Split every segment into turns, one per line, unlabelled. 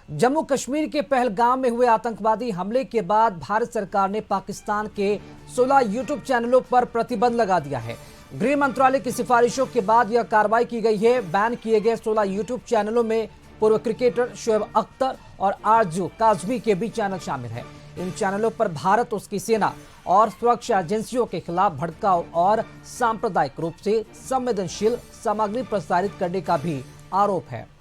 जम्मू कश्मीर के पहलगाम में हुए आतंकवादी हमले के बाद भारत सरकार ने पाकिस्तान के 16 यूट्यूब चैनलों पर प्रतिबंध लगा दिया है। गृह मंत्रालय की सिफारिशों के बाद यह कार्रवाई की गई है। बैन किए गए 16 यूट्यूब चैनलों में पूर्व क्रिकेटर शोएब अख्तर और आरजू काजमी के भी चैनल शामिल हैं। इन चैनलों पर भारत, उसकी सेना और सुरक्षा एजेंसियों के खिलाफ भड़काऊ और सांप्रदायिक रूप से संवेदनशील सामग्री प्रसारित करने का भी आरोप है।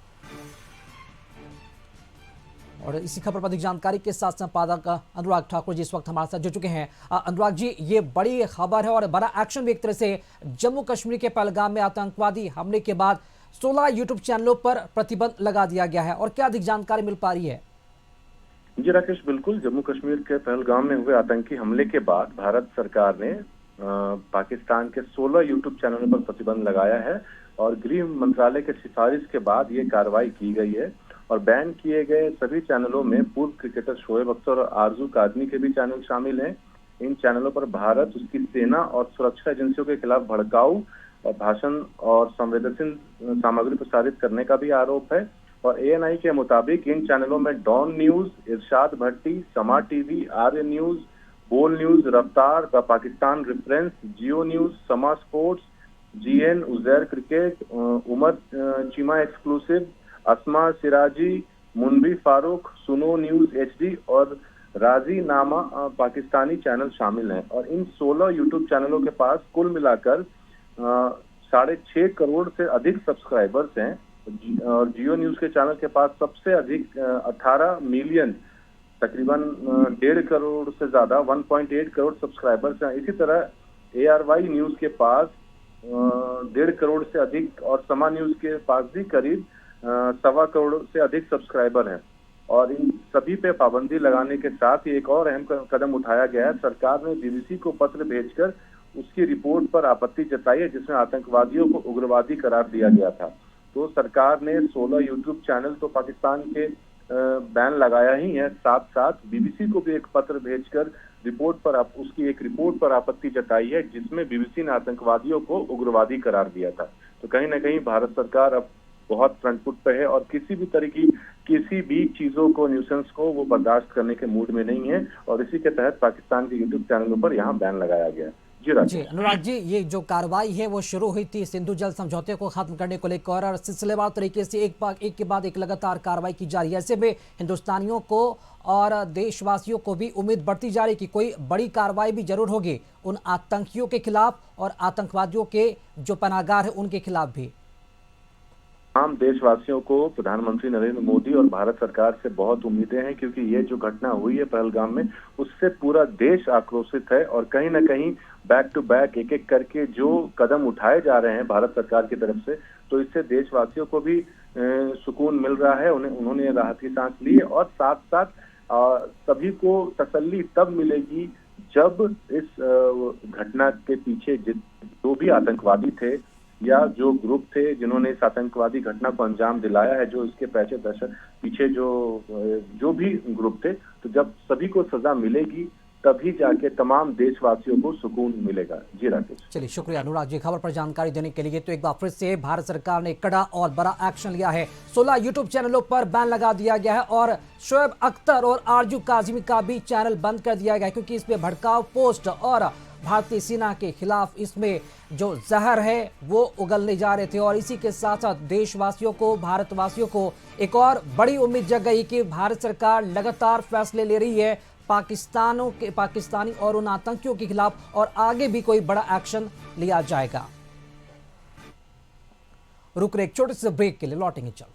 और इसी खबर पर अधिक जानकारी के साथ संपादक अनुराग ठाकुर जी इस वक्त हमारे साथ जुड़ चुके हैं। अनुराग जी, ये बड़ी खबर है और बड़ा एक्शन भी एक तरह से। जम्मू कश्मीर के पहलगाम में आतंकवादी हमले के बाद 16 यूट्यूब चैनलों पर प्रतिबंध लगा दिया गया है और क्या अधिक जानकारी मिल पा रही है?
जी राकेश, बिल्कुल। जम्मू कश्मीर के पहलगाम में हुए आतंकी हमले के बाद भारत सरकार ने पाकिस्तान के 16 यूट्यूब चैनलों पर प्रतिबंध लगाया है और गृह मंत्रालय के सिफारिश के बाद ये कार्रवाई की गई है। और बैन किए गए सभी चैनलों में पूर्व क्रिकेटर शोएब अख्तर और आरजू काजमी के भी चैनल शामिल हैं। इन चैनलों पर भारत, उसकी सेना और सुरक्षा एजेंसियों के खिलाफ भड़काऊ और भाषण और संवेदनशील सामग्री प्रसारित करने का भी आरोप है। और ANI के मुताबिक इन चैनलों में don news, Irshad Bhatti, Samaa TV, ARY news, Bol news, Raftaar, the Pakistan reference, Geo news, Samaa sports, GN, Uzair cricket, Umar Cheema exclusive, Asma Siraji, Munawi Farooq, Suno news HD और राजी नामा पाकिस्तानी चैनल शामिल हैं। और इन 16 यूट्यूब चैनलों के पास कुल मिलाकर 6.5 करोड़ से अधिक सब्सक्राइबर्स हैं। और जियो न्यूज के चैनल के पास सबसे अधिक 18 मिलियन, तकरीबन 1.5 करोड़ से ज्यादा 1.8 करोड़ सब्सक्राइबर्स हैं। इसी तरह ARY न्यूज के पास 1.5 करोड़ से अधिक और समा न्यूज के पास भी करीब 1.25 करोड़ से अधिक सब्सक्राइबर हैं। और इन सभी पे पाबंदी लगाने के साथ ही एक और अहम कदम उठाया गया है। सरकार ने BBC को पत्र भेजकर उसकी रिपोर्ट पर आपत्ति जताई है, जिसमें आतंकवादियों को उग्रवादी करार दिया गया था। तो सरकार ने 16 यूट्यूब चैनल तो पाकिस्तान के बैन लगाया ही है, साथ साथ BBC को भी एक पत्र भेजकर उसकी एक रिपोर्ट पर आपत्ति जताई है, जिसमें BBC ने आतंकवादियों को उग्रवादी करार दिया था। तो कहीं ना कहीं भारत सरकार अब बहुत फ्रंट फुट पे है और किसी भी चीजों को, न्यूसेंस को वो बर्दाश्त करने के मूड में नहीं है। और इसी के तहत पाकिस्तान के यूट्यूब चैनलों पर यहाँ बैन लगाया गया है।
जी अनुराग जी, ये जो कार्रवाई है वो शुरू हुई थी सिंधु जल समझौते को खत्म करने को लेकर और सिलसिलेवार तरीके से एक के बाद एक लगातार कार्रवाई की जा रही है। ऐसे में हिंदुस्तानियों को और देशवासियों को भी उम्मीद बढ़ती जा रही कि कोई बड़ी कार्रवाई भी जरूर होगी उन आतंकियों के खिलाफ और आतंकवादियों के जो पनाहगार है उनके खिलाफ भी।
आम देशवासियों को प्रधानमंत्री नरेंद्र मोदी और भारत सरकार से बहुत उम्मीदें हैं, क्योंकि ये जो घटना हुई है पहलगाम में, उससे पूरा देश आक्रोशित है। और कहीं ना कहीं बैक टू बैक एक एक करके जो कदम उठाए जा रहे हैं भारत सरकार की तरफ से, तो इससे देशवासियों को भी सुकून मिल रहा है। उन्होंने राहत की सांस ली है। और साथ साथ सभी को तसल्ली तब मिलेगी जब इस घटना के पीछे जो भी आतंकवादी थे या जो ग्रुप थे जिन्होंने इस आतंकवादी घटना को अंजाम दिलाया है, जो इसके पीछे जो भी ग्रुप थे, तो जब सभी को सजा मिलेगी तभी जाके तमाम देशवासियों को सुकून मिलेगा। जी राकेश।
चलिए, शुक्रिया अनुराग जी खबर पर जानकारी देने के लिए। तो एक बार फिर से भारत सरकार ने कड़ा और बड़ा एक्शन लिया है। 16 यूट्यूब चैनलों पर बैन लगा दिया गया है और शोएब अख्तर और आरजू काजमी का भी चैनल बंद कर दिया गया है, क्योंकि इसमें भड़काऊ पोस्ट और भारतीय सेना के खिलाफ इसमें जो जहर है वो उगलने जा रहे थे। और इसी के साथ साथ देशवासियों को, भारतवासियों को एक और बड़ी उम्मीद जग गई कि भारत सरकार लगातार फैसले ले रही है पाकिस्तानी और उन आतंकियों के खिलाफ और आगे भी कोई बड़ा एक्शन लिया जाएगा। रुक रहे एक छोटे से ब्रेक के लिए, लौटेंगे चल।